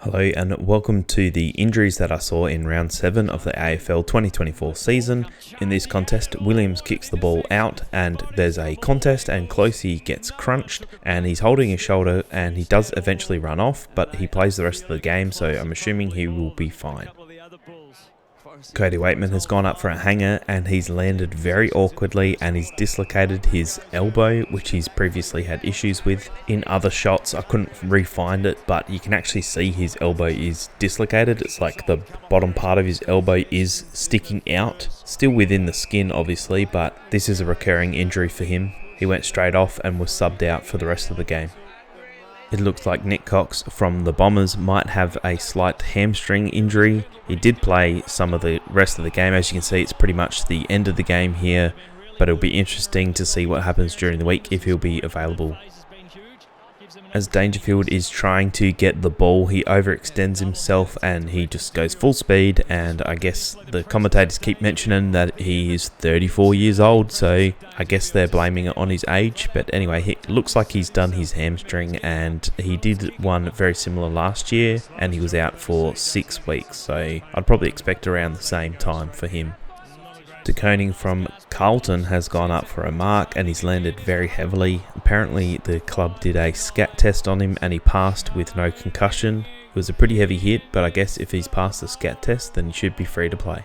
Hello and welcome to the injuries that I saw in round 7 of the AFL 2024 season. In this contest, Williams kicks the ball out and there's a contest and Closey gets crunched and he's holding his shoulder and he does eventually run off, but he plays the rest of the game, so I'm assuming he will be fine. Cody Waitman has gone up for a hanger and he's landed very awkwardly and he's dislocated his elbow, which he's previously had issues with. In other shots, I couldn't re-find it, but you can actually see his elbow is dislocated. It's like the bottom part of his elbow is sticking out, still within the skin obviously, but this is a recurring injury for him. He went straight off and was subbed out for the rest of the game. It looks like Nick Cox from the Bombers might have a slight hamstring injury. He did play some of the rest of the game. As you can see, it's pretty much the end of the game here, but it'll be interesting to see what happens during the week if he'll be available. As Dangerfield is trying to get the ball, he overextends himself and he just goes full speed, and I guess the commentators keep mentioning that he is 34 years old, so I guess they're blaming it on his age. But anyway, it looks like he's done his hamstring, and he did one very similar last year and he was out for 6 weeks, so I'd probably expect around the same time for him. De Koning from Carlton has gone up for a mark and he's landed very heavily. Apparently the club did a scat test on him and he passed with no concussion. It was a pretty heavy hit, but I guess if he's passed the scat test then he should be free to play.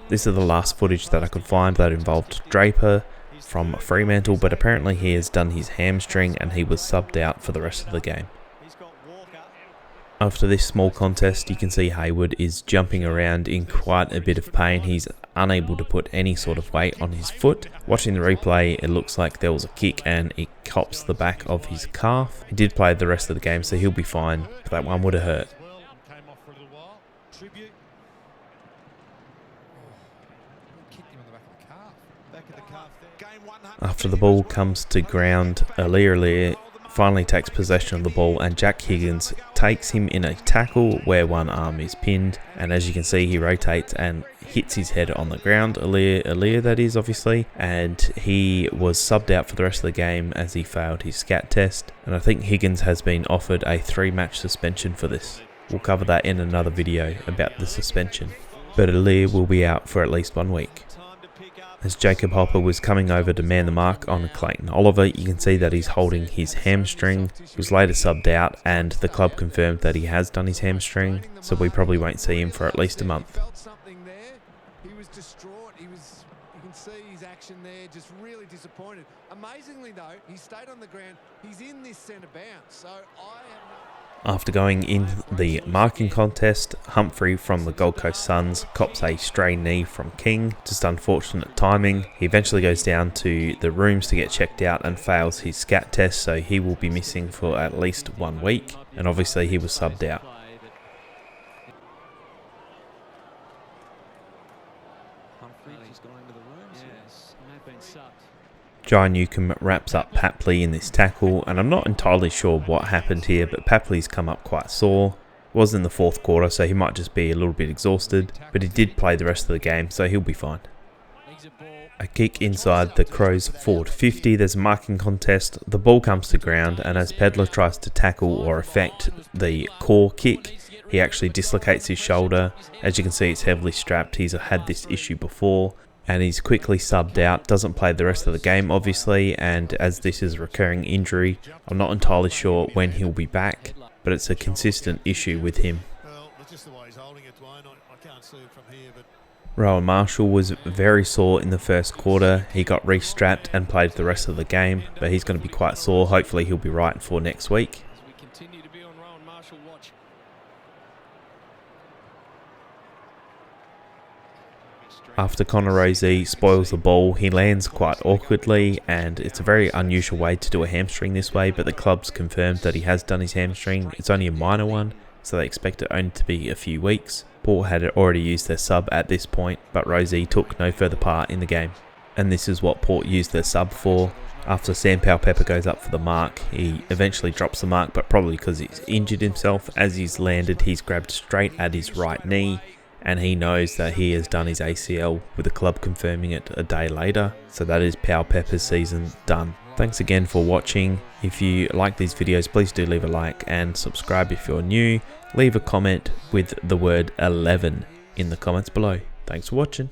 This is the last footage that I could find that involved Draper from Fremantle, but apparently he has done his hamstring and he was subbed out for the rest of the game. After this small contest, you can see Hayward is jumping around in quite a bit of pain. He's unable to put any sort of weight on his foot. Watching the replay, it looks like there was a kick and it cops the back of his calf. He did play the rest of the game, so he'll be fine, but that one would have hurt. After the ball comes to ground, Aliir finally takes possession of the ball and Jack Higgins takes him in a tackle where one arm is pinned, and as you can see he rotates and hits his head on the ground, Aliir that is obviously, and he was subbed out for the rest of the game as he failed his scat test, and I think Higgins has been offered a 3-match suspension for this. We'll cover that in another video about the suspension, but Aliir will be out for at least 1 week. As Jacob Hopper was coming over to man the mark on Clayton Oliver, you can see that he's holding his hamstring. He was later subbed out and the club confirmed that he has done his hamstring, so we probably won't see him for at least a month. He was distraught. You can see his action there, just really disappointed. Amazingly though, he stayed on the ground. He's in this centre bounce, so After going in the marking contest, Humphrey from the Gold Coast Suns cops a stray knee from King, just unfortunate timing. He eventually goes down to the rooms to get checked out and fails his scat test, so he will be missing for at least 1 week, and obviously he was subbed out. Jai Newcomb wraps up Papley in this tackle, and I'm not entirely sure what happened here, but Papley's come up quite sore. It was in the 4th quarter, so he might just be a little bit exhausted, but he did play the rest of the game, so he'll be fine. A kick inside the Crows forward 50, there's a marking contest, the ball comes to ground, and as Pedler tries to tackle or effect the core kick, he actually dislocates his shoulder. As you can see, it's heavily strapped. He's had this issue before, and he's quickly subbed out, doesn't play the rest of the game obviously, and as this is a recurring injury, I'm not entirely sure when he'll be back, but it's a consistent issue with him. Rowan Marshall was very sore in the 1st quarter. He got re-strapped and played the rest of the game, but he's going to be quite sore. Hopefully he'll be right for next week. After Connor Rozee spoils the ball, he lands quite awkwardly, and it's a very unusual way to do a hamstring this way, but the club's confirmed that he has done his hamstring. It's only a minor one, so they expect it only to be a few weeks. Port had already used their sub at this point, but Rozee took no further part in the game. And this is what Port used their sub for. After Sam Powell-Pepper goes up for the mark, he eventually drops the mark, but probably because he's injured himself. As he's landed, he's grabbed straight at his right knee, and he knows that he has done his ACL, with the club confirming it a day later. So that is Powell-Pepper's season done. Thanks again for watching. If you like these videos, please do leave a like and subscribe if you're new. Leave a comment with the word 11 in the comments below. Thanks for watching.